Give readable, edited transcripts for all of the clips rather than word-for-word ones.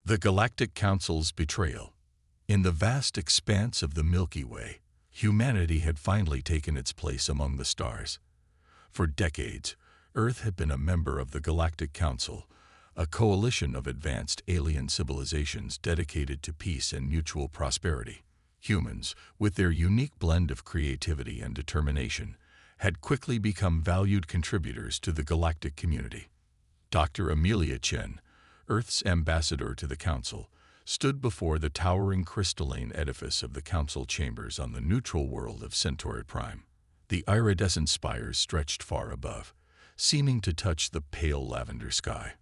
The Galactic Council's betrayal. In the vast expanse of the Milky Way, humanity had finally taken its place among the stars. For decades, Earth had been a member of the Galactic Council, a coalition of advanced alien civilizations dedicated to peace and mutual prosperity. Humans, with their unique blend of creativity and determination, had quickly become valued contributors to the galactic community. Dr. Amelia Chen, Earth's ambassador to the Council, stood before the towering crystalline edifice of the Council chambers on the neutral world of Centauri Prime. The iridescent spires stretched far above, seeming to touch the pale lavender sky.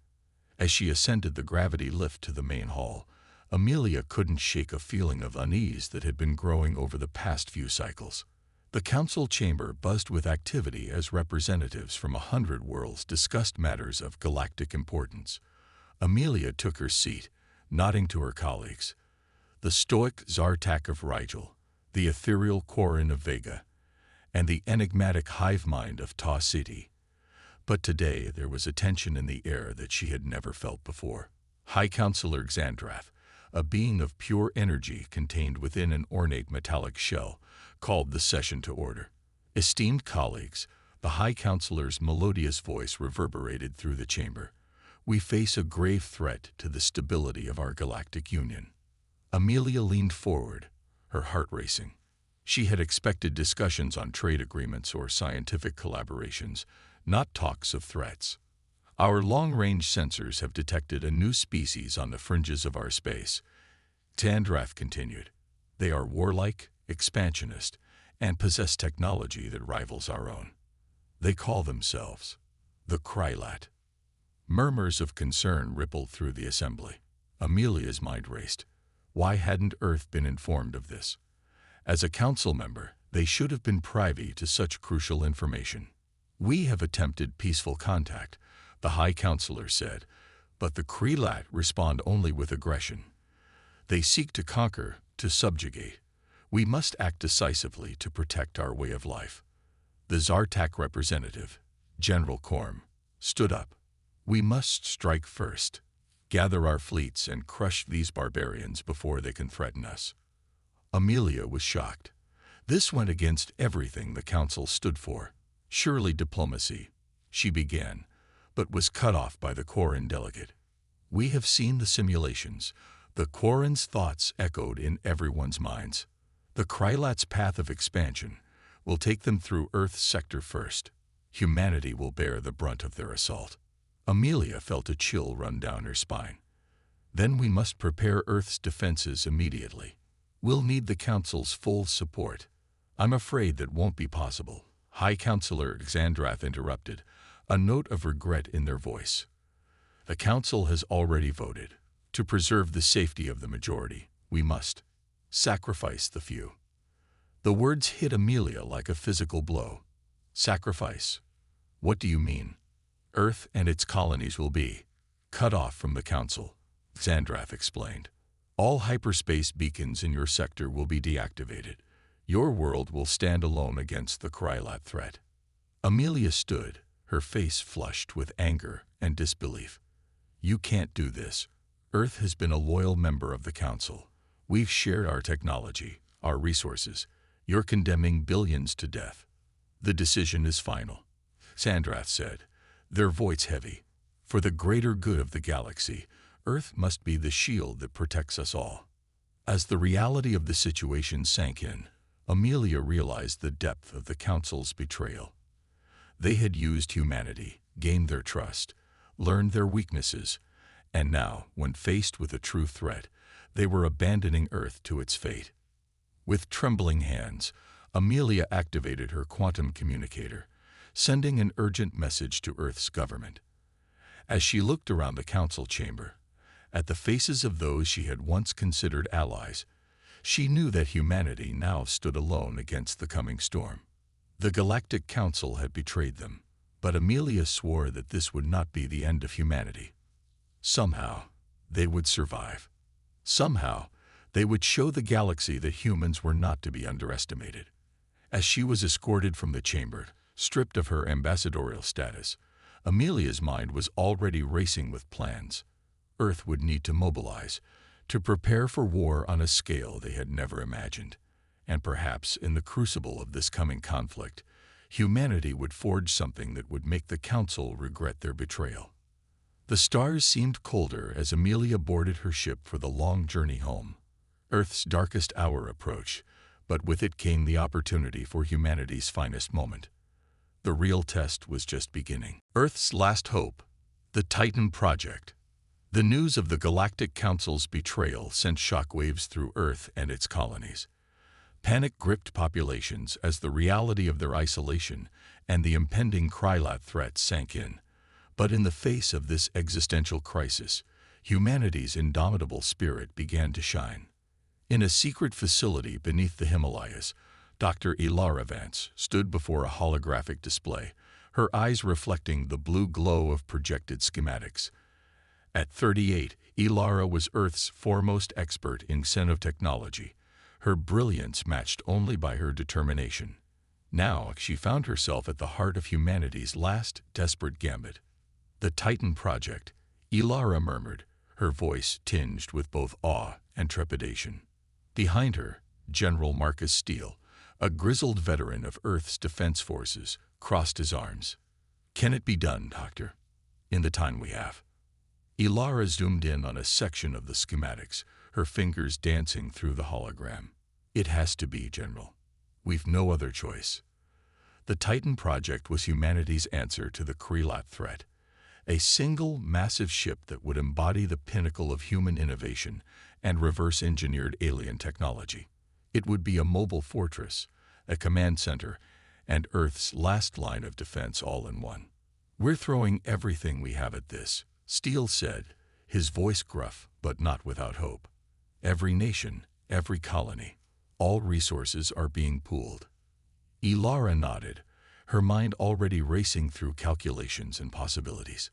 As she ascended the gravity lift to the main hall, Amelia couldn't shake a feeling of unease that had been growing over the past few cycles. The Council chamber buzzed with activity as representatives from 100 worlds discussed matters of galactic importance. Amelia took her seat, nodding to her colleagues. The stoic Zartak of Rigel, the ethereal Corin of Vega, and the enigmatic hive mind of Ta City. But today there was a tension in the air that she had never felt before. High Counselor Xandrath, a being of pure energy contained within an ornate metallic shell, called the session to order. Esteemed colleagues, the High Counselor's melodious voice reverberated through the chamber. We face a grave threat to the stability of our galactic union. Amelia leaned forward, her heart racing. She had expected discussions on trade agreements or scientific collaborations, not talks of threats. Our long-range sensors have detected a new species on the fringes of our space. Xandrath continued. They are warlike, expansionist, and possess technology that rivals our own. They call themselves the Krylat. Murmurs of concern rippled through the assembly. Amelia's mind raced. Why hadn't Earth been informed of this? As a council member, they should have been privy to such crucial information. We have attempted peaceful contact, the High Counselor said, but the Krylat respond only with aggression. They seek to conquer, to subjugate. We must act decisively to protect our way of life. The Zartak representative, General Korm, stood up. We must strike first, gather our fleets and crush these barbarians before they can threaten us. Amelia was shocked. This went against everything the Council stood for. Surely diplomacy, she began, but was cut off by the Corin delegate. We have seen the simulations. The Corin's thoughts echoed in everyone's minds. The Krylat's path of expansion will take them through Earth's sector first. Humanity will bear the brunt of their assault. Amelia felt a chill run down her spine. Then we must prepare Earth's defenses immediately. We'll need the Council's full support. I'm afraid that won't be possible. High Counselor Xandrath interrupted, a note of regret in their voice. The Council has already voted. To preserve the safety of the majority, we must sacrifice the few. The words hit Amelia like a physical blow. Sacrifice? What do you mean? Earth and its colonies will be cut off from the Council, Xandrath explained. All hyperspace beacons in your sector will be deactivated. Your world will stand alone against the Krylat threat. Amelia stood, her face flushed with anger and disbelief. You can't do this. Earth has been a loyal member of the Council. We've shared our technology, our resources. You're condemning billions to death. The decision is final, Xandrath said, their voice heavy. For the greater good of the galaxy, Earth must be the shield that protects us all. As the reality of the situation sank in, Amelia realized the depth of the Council's betrayal. They had used humanity, gained their trust, learned their weaknesses, and now, when faced with a true threat, they were abandoning Earth to its fate. With trembling hands, Amelia activated her quantum communicator, sending an urgent message to Earth's government. As she looked around the Council chamber, at the faces of those she had once considered allies, she knew that humanity now stood alone against the coming storm. The Galactic Council had betrayed them, but Amelia swore that this would not be the end of humanity. Somehow, they would survive. Somehow, they would show the galaxy that humans were not to be underestimated. As she was escorted from the chamber, stripped of her ambassadorial status, Amelia's mind was already racing with plans. Earth would need to mobilize, to prepare for war on a scale they had never imagined. And perhaps in the crucible of this coming conflict, humanity would forge something that would make the Council regret their betrayal. The stars seemed colder as Amelia boarded her ship for the long journey home. Earth's darkest hour approached, but with it came the opportunity for humanity's finest moment. The real test was just beginning. Earth's last hope, the Titan Project. The news of the Galactic Council's betrayal sent shockwaves through Earth and its colonies. Panic gripped populations as the reality of their isolation and the impending Krylat threat sank in. But in the face of this existential crisis, humanity's indomitable spirit began to shine. In a secret facility beneath the Himalayas, Dr. Ilara Vance stood before a holographic display, her eyes reflecting the blue glow of projected schematics. At 38, Ilara was Earth's foremost expert in xenotechnology, her brilliance matched only by her determination. Now she found herself at the heart of humanity's last desperate gambit. "The Titan Project," Ilara murmured, her voice tinged with both awe and trepidation. Behind her, General Marcus Steele, a grizzled veteran of Earth's defense forces, crossed his arms. "Can it be done, Doctor? In the time we have?" Ilara zoomed in on a section of the schematics, her fingers dancing through the hologram. "It has to be, General. We've no other choice." The Titan Project was humanity's answer to the Krylat threat. A single, massive ship that would embody the pinnacle of human innovation and reverse-engineered alien technology. It would be a mobile fortress, a command center, and Earth's last line of defense all in one. "We're throwing everything we have at this," Steele said, his voice gruff but not without hope. "Every nation, every colony, all resources are being pooled." Ilara nodded, her mind already racing through calculations and possibilities.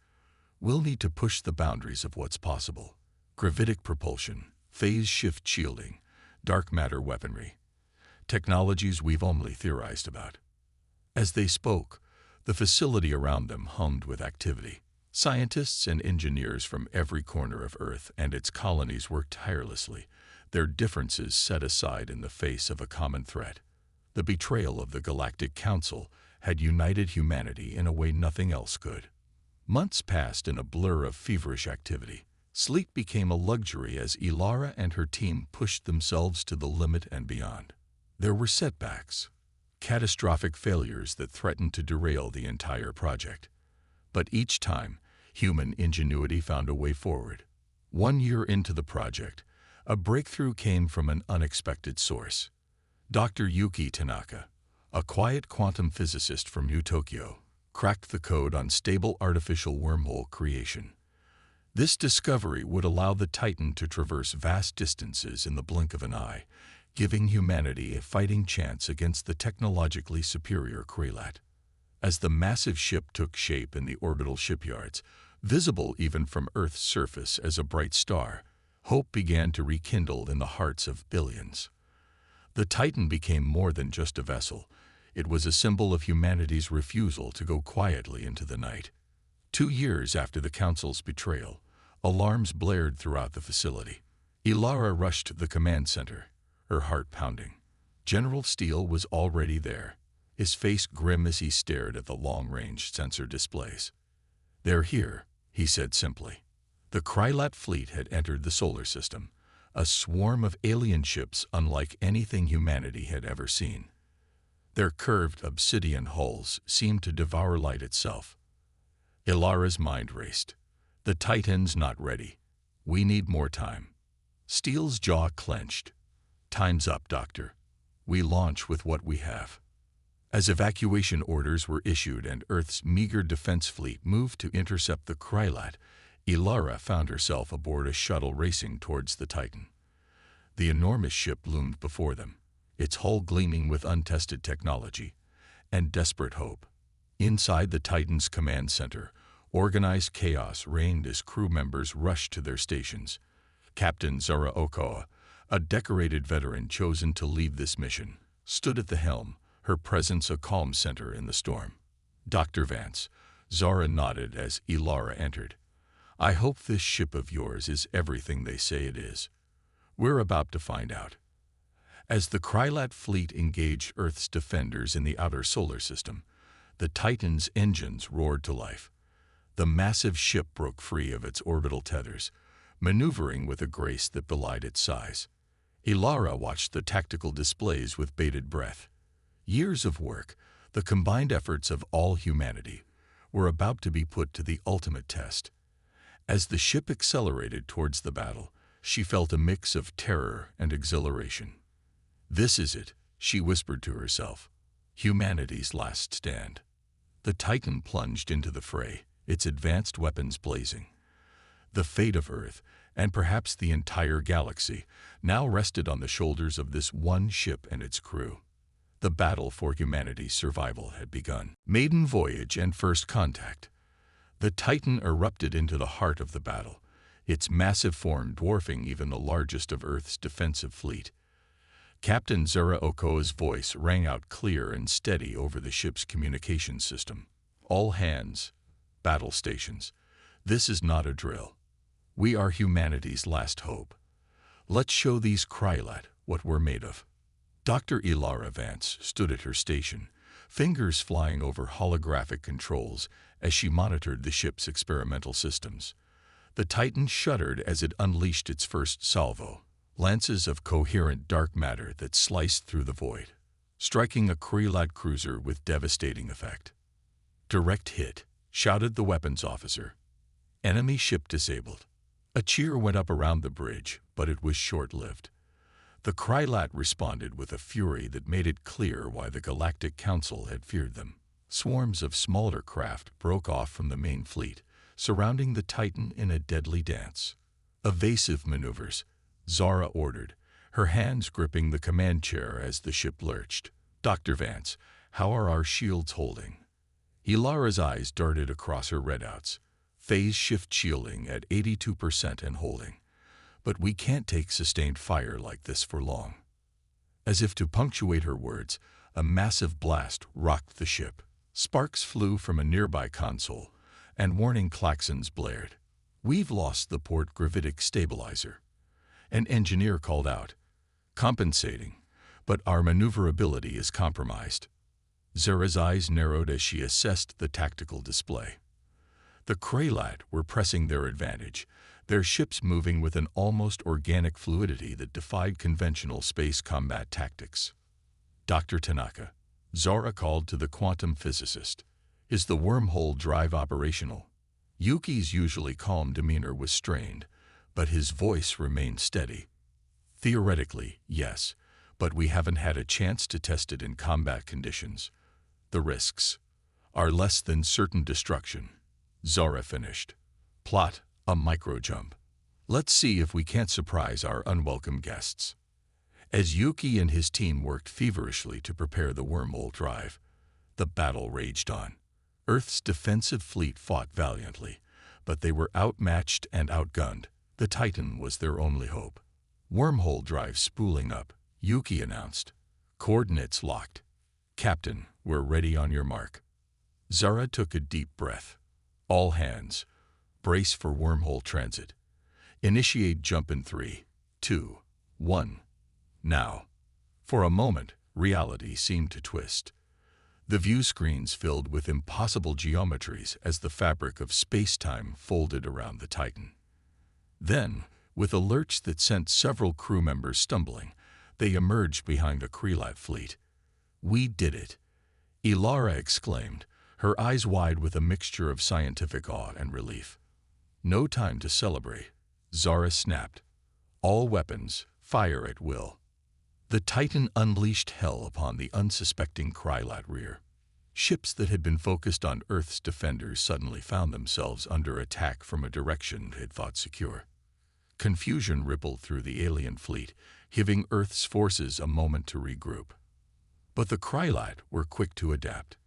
"We'll need to push the boundaries of what's possible. Gravitic propulsion, phase shift shielding, dark matter weaponry. Technologies we've only theorized about." As they spoke, the facility around them hummed with activity. Scientists and engineers from every corner of Earth and its colonies worked tirelessly, their differences set aside in the face of a common threat. The betrayal of the Galactic Council had united humanity in a way nothing else could. Months passed in a blur of feverish activity. Sleep became a luxury as Ilara and her team pushed themselves to the limit and beyond. There were setbacks, catastrophic failures that threatened to derail the entire project. But each time, human ingenuity found a way forward. 1 year into the project, a breakthrough came from an unexpected source. Dr. Yuki Tanaka, a quiet quantum physicist from New Tokyo, cracked the code on stable artificial wormhole creation. This discovery would allow the Titan to traverse vast distances in the blink of an eye, giving humanity a fighting chance against the technologically superior Krylat. As the massive ship took shape in the orbital shipyards, visible even from Earth's surface as a bright star, hope began to rekindle in the hearts of billions. The Titan became more than just a vessel. It was a symbol of humanity's refusal to go quietly into the night. 2 years after the Council's betrayal, alarms blared throughout the facility. Ilara rushed to the command center, her heart pounding. General Steele was already there, his face grim as he stared at the long-range sensor displays. "They're here," he said simply. The Krylat fleet had entered the solar system, a swarm of alien ships unlike anything humanity had ever seen. Their curved obsidian hulls seemed to devour light itself. Ilara's mind raced. "The Titan's not ready. We need more time." Steele's jaw clenched. "Time's up, Doctor. We launch with what we have." As evacuation orders were issued and Earth's meager defense fleet moved to intercept the Krylat, Ilara found herself aboard a shuttle racing towards the Titan. The enormous ship loomed before them, its hull gleaming with untested technology and desperate hope. Inside the Titan's command center, organized chaos reigned as crew members rushed to their stations. Captain Zara Okoa, a decorated veteran chosen to lead this mission, stood at the helm, her presence a calm center in the storm. "Dr. Vance," Zara nodded as Ilara entered. I hope this ship of yours is everything they say it is. We're about to find out. As the Krylat fleet engaged Earth's defenders in the outer solar system, the Titan's engines roared to life. The massive ship broke free of its orbital tethers, maneuvering with a grace that belied its size. Ilara watched the tactical displays with bated breath. Years of work, the combined efforts of all humanity, were about to be put to the ultimate test. As the ship accelerated towards the battle, she felt a mix of terror and exhilaration. "This is it," she whispered to herself. "Humanity's last stand." The Titan plunged into the fray, its advanced weapons blazing. The fate of Earth, and perhaps the entire galaxy, now rested on the shoulders of this one ship and its crew. The battle for humanity's survival had begun. Maiden voyage and first contact. The Titan erupted into the heart of the battle, its massive form dwarfing even the largest of Earth's defensive fleet. Captain Zara Okoa's voice rang out clear and steady over the ship's communication system. "All hands, battle stations. This is not a drill. We are humanity's last hope. Let's show these Krylat what we're made of." Dr. Ilara Vance stood at her station, fingers flying over holographic controls as she monitored the ship's experimental systems. The Titan shuddered as it unleashed its first salvo, lances of coherent dark matter that sliced through the void, striking a Krylat cruiser with devastating effect. "Direct hit," shouted the weapons officer. "Enemy ship disabled." A cheer went up around the bridge, but it was short-lived. The Krylat responded with a fury that made it clear why the Galactic Council had feared them. Swarms of smaller craft broke off from the main fleet, surrounding the Titan in a deadly dance. "Evasive maneuvers," Zara ordered, her hands gripping the command chair as the ship lurched. "Dr. Vance, how are our shields holding?" Ilara's eyes darted across her readouts. "Phase shift shielding at 82% and holding. But we can't take sustained fire like this for long." As if to punctuate her words, a massive blast rocked the ship. Sparks flew from a nearby console, and warning klaxons blared. "We've lost the port gravitic stabilizer." An engineer called out, "Compensating, but our maneuverability is compromised." Zara's eyes narrowed as she assessed the tactical display. The Krylat were pressing their advantage, their ships moving with an almost organic fluidity that defied conventional space combat tactics. "Dr. Tanaka," Zara called to the quantum physicist, "is the wormhole drive operational?" Yuki's usually calm demeanor was strained, but his voice remained steady. "Theoretically, yes, but we haven't had a chance to test it in combat conditions. The risks are less than certain destruction." Zara finished. "Plot a micro-jump. Let's see if we can't surprise our unwelcome guests." As Yuki and his team worked feverishly to prepare the wormhole drive, the battle raged on. Earth's defensive fleet fought valiantly, but they were outmatched and outgunned. The Titan was their only hope. "Wormhole drive spooling up," Yuki announced. "Coordinates locked. Captain, we're ready on your mark." Zara took a deep breath. "All hands, brace for wormhole transit. Initiate jump in 3, 2, 1. Now." For a moment, reality seemed to twist. The view screens filled with impossible geometries as the fabric of space-time folded around the Titan. Then, with a lurch that sent several crew members stumbling, they emerged behind a Krylat fleet. "We did it!" Ilara exclaimed, her eyes wide with a mixture of scientific awe and relief. "No time to celebrate," Zara snapped. "All weapons, fire at will." The Titan unleashed hell upon the unsuspecting Krylat rear. Ships that had been focused on Earth's defenders suddenly found themselves under attack from a direction they had thought secure. Confusion rippled through the alien fleet, giving Earth's forces a moment to regroup. But the Krylat were quick to adapt.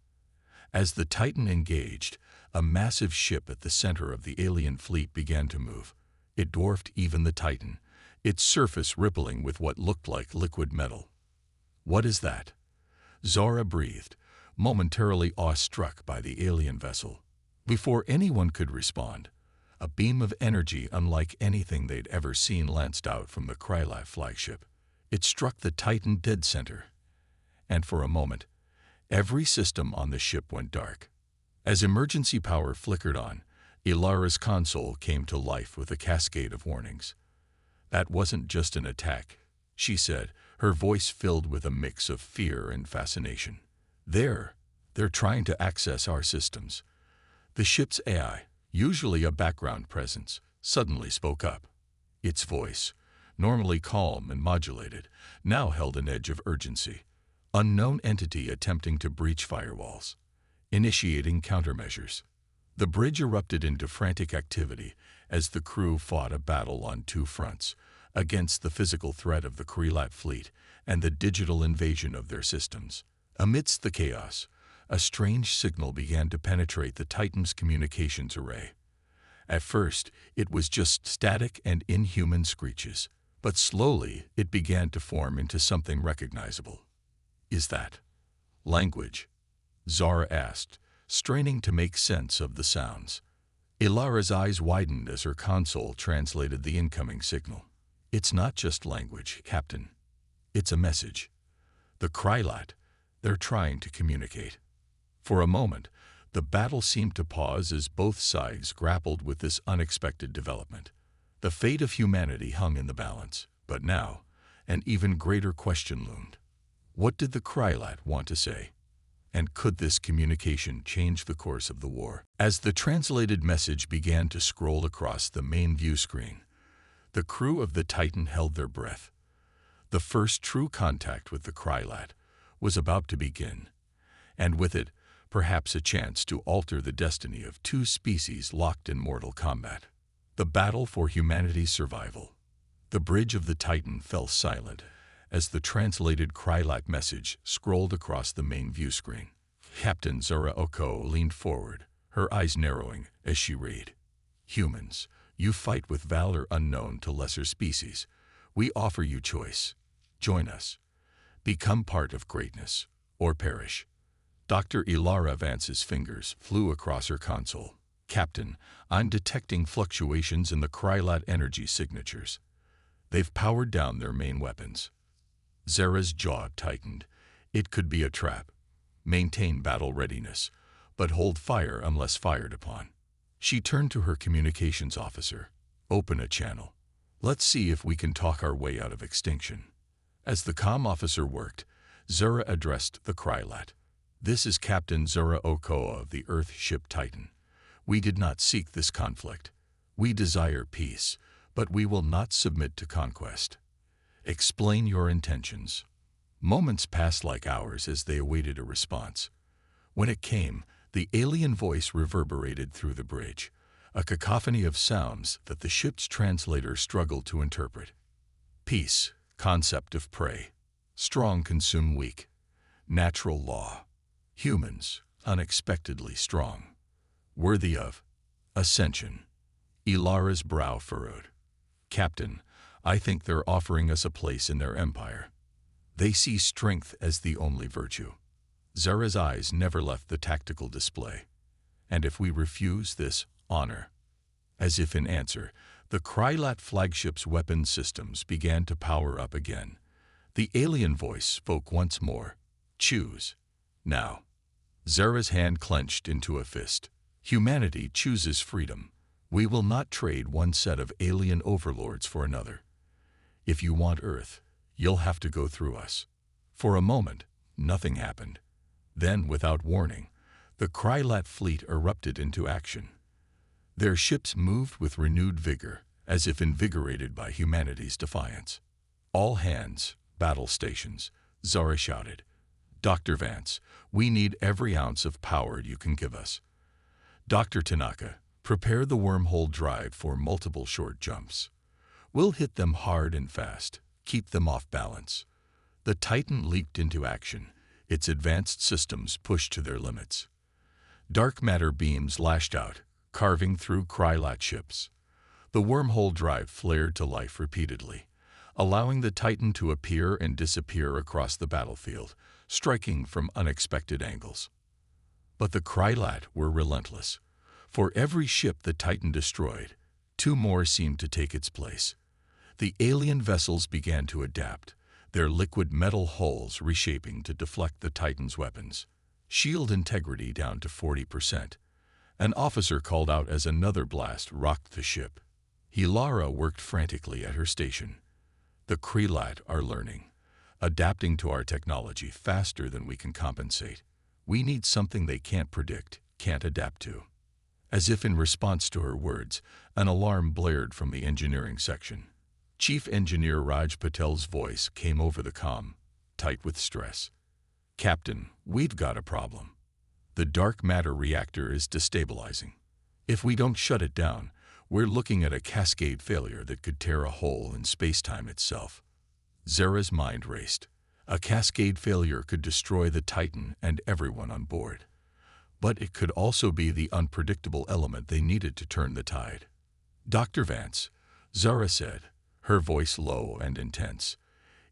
As the Titan engaged, a massive ship at the center of the alien fleet began to move. It dwarfed even the Titan, its surface rippling with what looked like liquid metal. "What is that?" Zara breathed, momentarily awestruck by the alien vessel. Before anyone could respond, A beam of energy unlike anything they'd ever seen lanced out from the Krylat flagship. It struck the Titan dead center, and for a moment, every system on the ship went dark. As emergency power flickered on, Ilara's console came to life with a cascade of warnings. "That wasn't just an attack," she said, her voice filled with a mix of fear and fascination. They're trying to access our systems." The ship's AI, usually a background presence, suddenly spoke up. Its voice, normally calm and modulated, now held an edge of urgency. Unknown entity attempting to breach firewalls. Initiating countermeasures. The bridge erupted into frantic activity as the crew fought a battle on two fronts, against the physical threat of the Krylat fleet and the digital invasion of their systems. Amidst the chaos, a strange signal began to penetrate the Titan's communications array. At first, it was just static and inhuman screeches, but slowly it began to form into something recognizable. "Is that language?" Zara asked, straining to make sense of the sounds. Ilara's eyes widened as her console translated the incoming signal. "It's not just language, Captain. It's a message. The Krylat, they're trying to communicate." For a moment, the battle seemed to pause as both sides grappled with this unexpected development. The fate of humanity hung in the balance, but now, an even greater question loomed. What did the Krylat want to say? And could this communication change the course of the war? As the translated message began to scroll across the main view screen, the crew of the Titan held their breath. The first true contact with the Krylat was about to begin, and with it, perhaps a chance to alter the destiny of two species locked in mortal combat. The battle for humanity's survival. The bridge of the Titan fell silent as the translated Krylat message scrolled across the main view screen. Captain Zara Oko leaned forward, her eyes narrowing as she read. "Humans, you fight with valor unknown to lesser species. We offer you choice. Join us. Become part of greatness, or perish." Dr. Ilara Vance's fingers flew across her console. "Captain, I'm detecting fluctuations in the Krylat energy signatures. They've powered down their main weapons." Zara's jaw tightened. It could be a trap. Maintain battle readiness, but hold fire unless fired upon. She turned to her communications officer. "Open a channel. Let's see if we can talk our way out of extinction." As the comm officer worked, Zara addressed the Krylat. "This is Captain Zara Okoa of the Earth ship Titan. We did not seek this conflict. We desire peace, but we will not submit to conquest. Explain your intentions." Moments passed like hours as they awaited a response. When it came, the alien voice reverberated through the bridge, a cacophony of sounds that the ship's translator struggled to interpret. Peace, concept of prey. Strong consume weak. Natural law. Humans, unexpectedly strong. Worthy of ascension. Ilara's brow furrowed. "Captain, I think they're offering us a place in their empire. They see strength as the only virtue." Zara's eyes never left the tactical display. "And if we refuse this honor?" As if in answer, the Krylat flagship's weapon systems began to power up again. The alien voice spoke once more. "Choose. Now." Zara's hand clenched into a fist. "Humanity chooses freedom. We will not trade one set of alien overlords for another. If you want Earth, you'll have to go through us." For a moment, nothing happened. Then, without warning, the Krylat fleet erupted into action. Their ships moved with renewed vigor, as if invigorated by humanity's defiance. "All hands, battle stations," Zara shouted. "Dr. Vance, we need every ounce of power you can give us. Dr. Tanaka, prepare the wormhole drive for multiple short jumps. We'll hit them hard and fast, keep them off balance." The Titan leaped into action, its advanced systems pushed to their limits. Dark matter beams lashed out, carving through Krylat ships. The wormhole drive flared to life repeatedly, allowing the Titan to appear and disappear across the battlefield, striking from unexpected angles. But the Krylat were relentless. For every ship the Titan destroyed, two more seemed to take its place. The alien vessels began to adapt, their liquid metal hulls reshaping to deflect the Titan's weapons. Shield integrity down to 40%. An officer called out as another blast rocked the ship. Ilara worked frantically at her station. The Krelat are learning, adapting to our technology faster than we can compensate. We need something they can't predict, can't adapt to. As if in response to her words, an alarm blared from the engineering section. Chief Engineer Raj Patel's voice came over the comm, tight with stress. "Captain, we've got a problem. The dark matter reactor is destabilizing. If we don't shut it down, we're looking at a cascade failure that could tear a hole in space-time itself." Zara's mind raced. A cascade failure could destroy the Titan and everyone on board. But it could also be the unpredictable element they needed to turn the tide. "Dr. Vance," Zara said, her voice low and intense,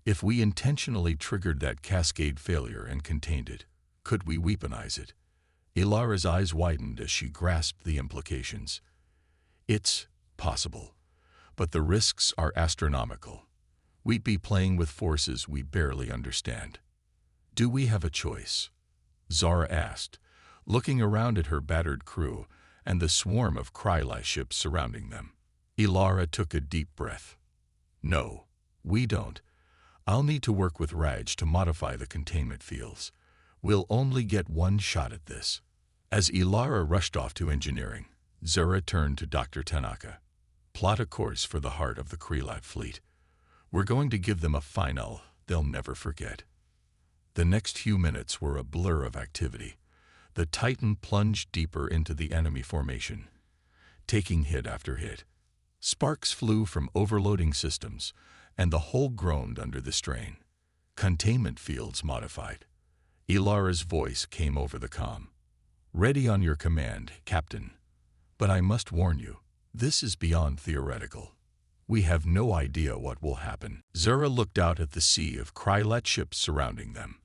"if we intentionally triggered that cascade failure and contained it, could we weaponize it?" Ilara's eyes widened as she grasped the implications. "It's possible, but the risks are astronomical. We'd be playing with forces we barely understand." "Do we have a choice?" Zara asked, looking around at her battered crew and the swarm of Krylai ships surrounding them. Ilara took a deep breath. "No, we don't. I'll need to work with Raj to modify the containment fields. We'll only get one shot at this." As Ilara rushed off to engineering, Zara turned to Dr. Tanaka. "Plot a course for the heart of the Krylai fleet. We're going to give them a final they'll never forget." The next few minutes were a blur of activity. The Titan plunged deeper into the enemy formation, taking hit after hit. Sparks flew from overloading systems, and the hull groaned under the strain. "Containment fields modified." Ilara's voice came over the comm. "Ready on your command, Captain. But I must warn you, this is beyond theoretical. We have no idea what will happen." Zara looked out at the sea of Krylat ships surrounding them.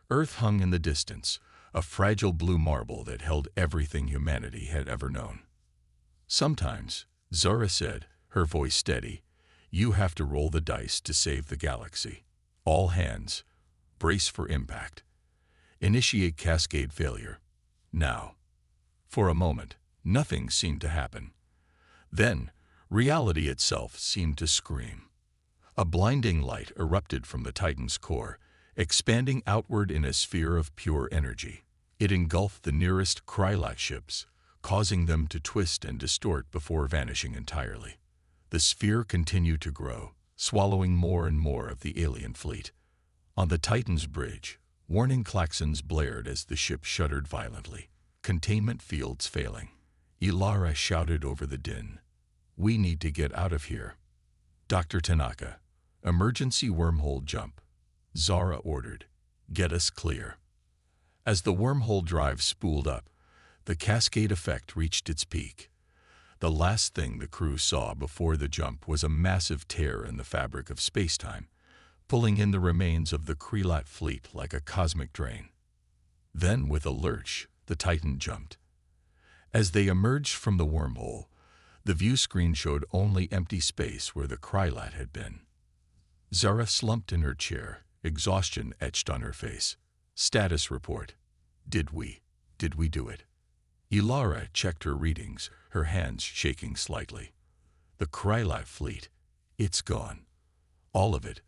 Earth hung in the distance, a fragile blue marble that held everything humanity had ever known. "Sometimes," Zara said, her voice steady, "you have to roll the dice to save the galaxy. All hands, brace for impact. Initiate cascade failure. Now." For a moment, nothing seemed to happen. Then, reality itself seemed to scream. A blinding light erupted from the Titan's core, expanding outward in a sphere of pure energy. It engulfed the nearest Krylat ships, causing them to twist and distort before vanishing entirely. The sphere continued to grow, swallowing more and more of the alien fleet. On the Titan's bridge, warning klaxons blared as the ship shuddered violently. Containment fields failing. Ilara shouted over the din. "We need to get out of here." "Dr. Tanaka, emergency wormhole jump," Zara ordered. "Get us clear." As the wormhole drive spooled up, the cascade effect reached its peak. The last thing the crew saw before the jump was a massive tear in the fabric of spacetime, pulling in the remains of the Krylat fleet like a cosmic drain. Then, with a lurch, the Titan jumped. As they emerged from the wormhole, the view screen showed only empty space where the Krylat had been. Zara slumped in her chair, exhaustion etched on her face. "Status report. Did we do it?" Ilara checked her readings, her hands shaking slightly. "The Krylat fleet, it's gone. All of it.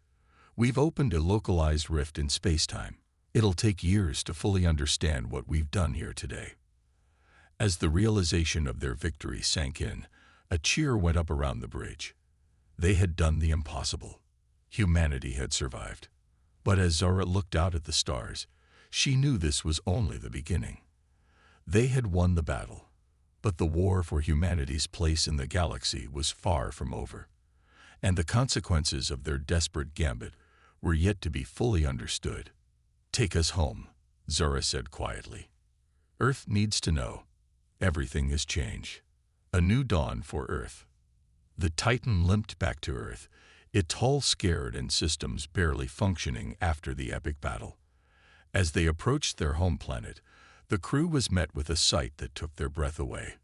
We've opened a localized rift in spacetime. It'll take years to fully understand what we've done here today." As the realization of their victory sank in, a cheer went up around the bridge. They had done the impossible. Humanity had survived. But as Zara looked out at the stars, she knew this was only the beginning. They had won the battle, but the war for humanity's place in the galaxy was far from over, and the consequences of their desperate gambit were yet to be fully understood. "Take us home," Zara said quietly. "Earth needs to know. Everything has changed. A new dawn for Earth." The Titan limped back to Earth, its hull scared and systems barely functioning after the epic battle. As they approached their home planet, the crew was met with a sight that took their breath away.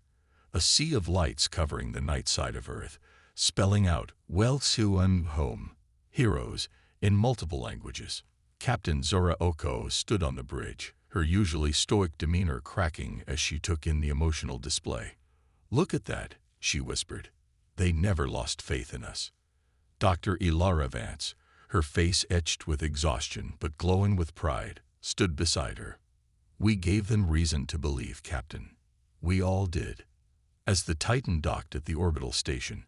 a sea of lights covering the night side of Earth, spelling out "Welcome home," heroes, in multiple languages. Captain Zora Oko stood on the bridge, her usually stoic demeanor cracking as she took in the emotional display. "Look at that," she whispered. "They never lost faith in us." Dr. Ilara Vance, her face etched with exhaustion but glowing with pride, stood beside her. "We gave them reason to believe, Captain. We all did." As the Titan docked at the orbital station,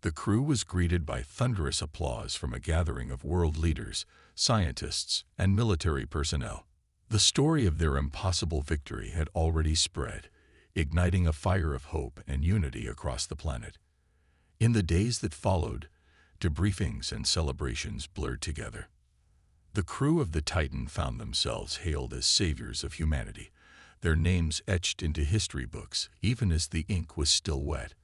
the crew was greeted by thunderous applause from a gathering of world leaders, scientists, and military personnel. The story of their impossible victory had already spread, igniting a fire of hope and unity across the planet. In the days that followed, debriefings and celebrations blurred together. The crew of the Titan found themselves hailed as saviors of humanity, their names etched into history books even as the ink was still wet.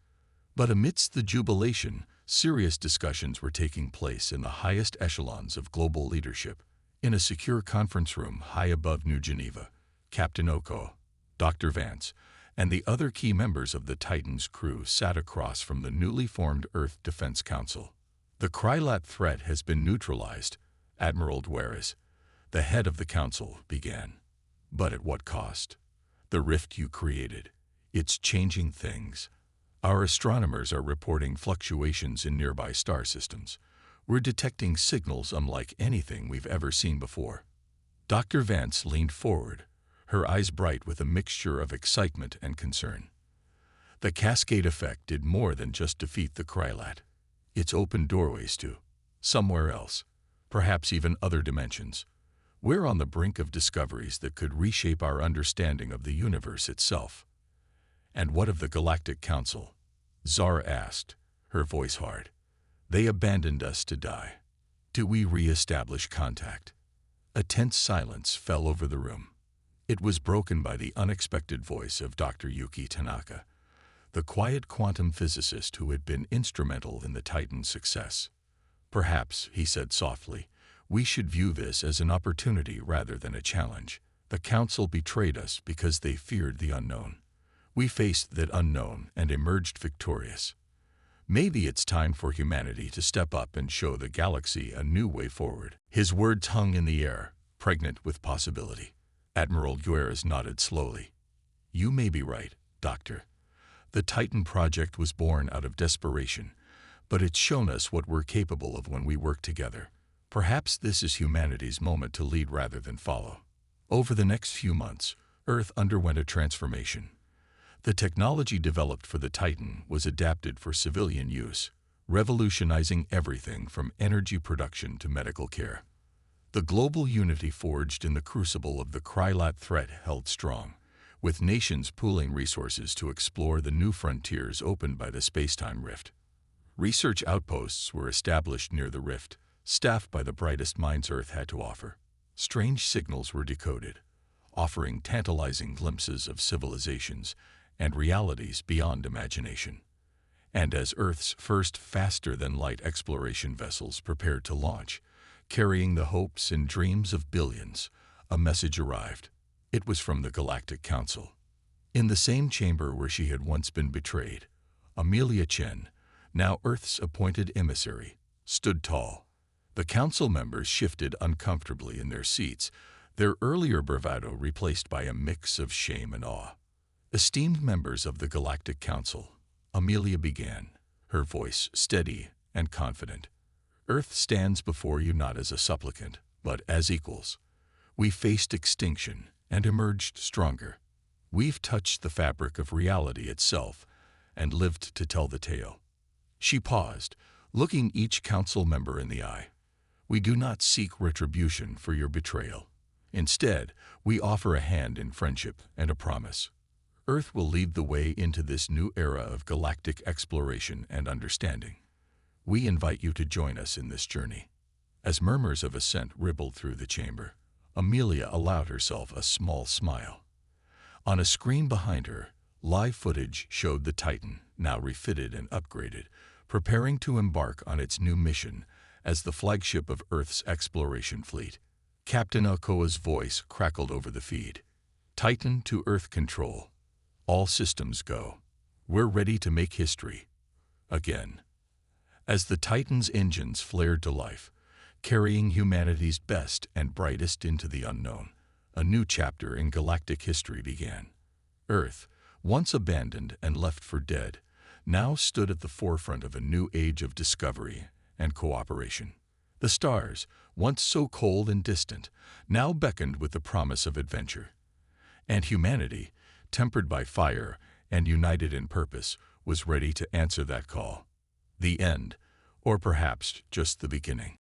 But amidst the jubilation, serious discussions were taking place in the highest echelons of global leadership. In a secure conference room high above New Geneva, Captain Oko, Dr. Vance, and the other key members of the Titan's crew sat across from the newly formed Earth Defense Council. "The Krylat threat has been neutralized," Admiral Dueres, the head of the council, began. "But at what cost? The rift you created. It's changing things. Our astronomers are reporting fluctuations in nearby star systems. We're detecting signals unlike anything we've ever seen before." Dr. Vance leaned forward, her eyes bright with a mixture of excitement and concern. "The cascade effect did more than just defeat the Krylat. It's opened doorways to somewhere else, perhaps even other dimensions. We're on the brink of discoveries that could reshape our understanding of the universe itself." "And what of the Galactic Council?" Zara asked, her voice hard. "They abandoned us to die. Do we re-establish contact?" A tense silence fell over the room. It was broken by the unexpected voice of Dr. Yuki Tanaka, the quiet quantum physicist who had been instrumental in the Titan's success. "Perhaps," he said softly, "we should view this as an opportunity rather than a challenge. The Council betrayed us because they feared the unknown. We faced that unknown and emerged victorious. Maybe it's time for humanity to step up and show the galaxy a new way forward." His words hung in the air, pregnant with possibility. Admiral Dueres nodded slowly. "You may be right, Doctor. The Titan project was born out of desperation, but it's shown us what we're capable of when we work together. Perhaps this is humanity's moment to lead rather than follow." Over the next few months, Earth underwent a transformation. The technology developed for the Titan was adapted for civilian use, revolutionizing everything from energy production to medical care. The global unity forged in the crucible of the Krylat threat held strong, with nations pooling resources to explore the new frontiers opened by the space-time rift. Research outposts were established near the rift, staffed by the brightest minds Earth had to offer. Strange signals were decoded, offering tantalizing glimpses of civilizations and realities beyond imagination. And as Earth's first faster-than-light exploration vessels prepared to launch, carrying the hopes and dreams of billions, a message arrived. It was from the Galactic Council. In the same chamber where she had once been betrayed, Amelia Chen, now Earth's appointed emissary, stood tall. The council members shifted uncomfortably in their seats, their earlier bravado replaced by a mix of shame and awe. "Esteemed members of the Galactic Council," Amelia began, her voice steady and confident. "Earth stands before you not as a supplicant, but as equals. We faced extinction and emerged stronger. We've touched the fabric of reality itself and lived to tell the tale." She paused, looking each council member in the eye. "We do not seek retribution for your betrayal. Instead, we offer a hand in friendship and a promise. Earth will lead the way into this new era of galactic exploration and understanding. We invite you to join us in this journey." As murmurs of assent rippled through the chamber, Amelia allowed herself a small smile. On a screen behind her, live footage showed the Titan, now refitted and upgraded, preparing to embark on its new mission as the flagship of Earth's exploration fleet. Captain Okoa's voice crackled over the feed. "Titan to Earth control. All systems go. We're ready to make history. Again. As the Titan's engines flared to life, carrying humanity's best and brightest into the unknown, a new chapter in galactic history began. Earth, once abandoned and left for dead, now stood at the forefront of a new age of discovery and cooperation. The stars, once so cold and distant, now beckoned with the promise of adventure. And humanity, tempered by fire and united in purpose, was ready to answer that call. The end, or perhaps just the beginning.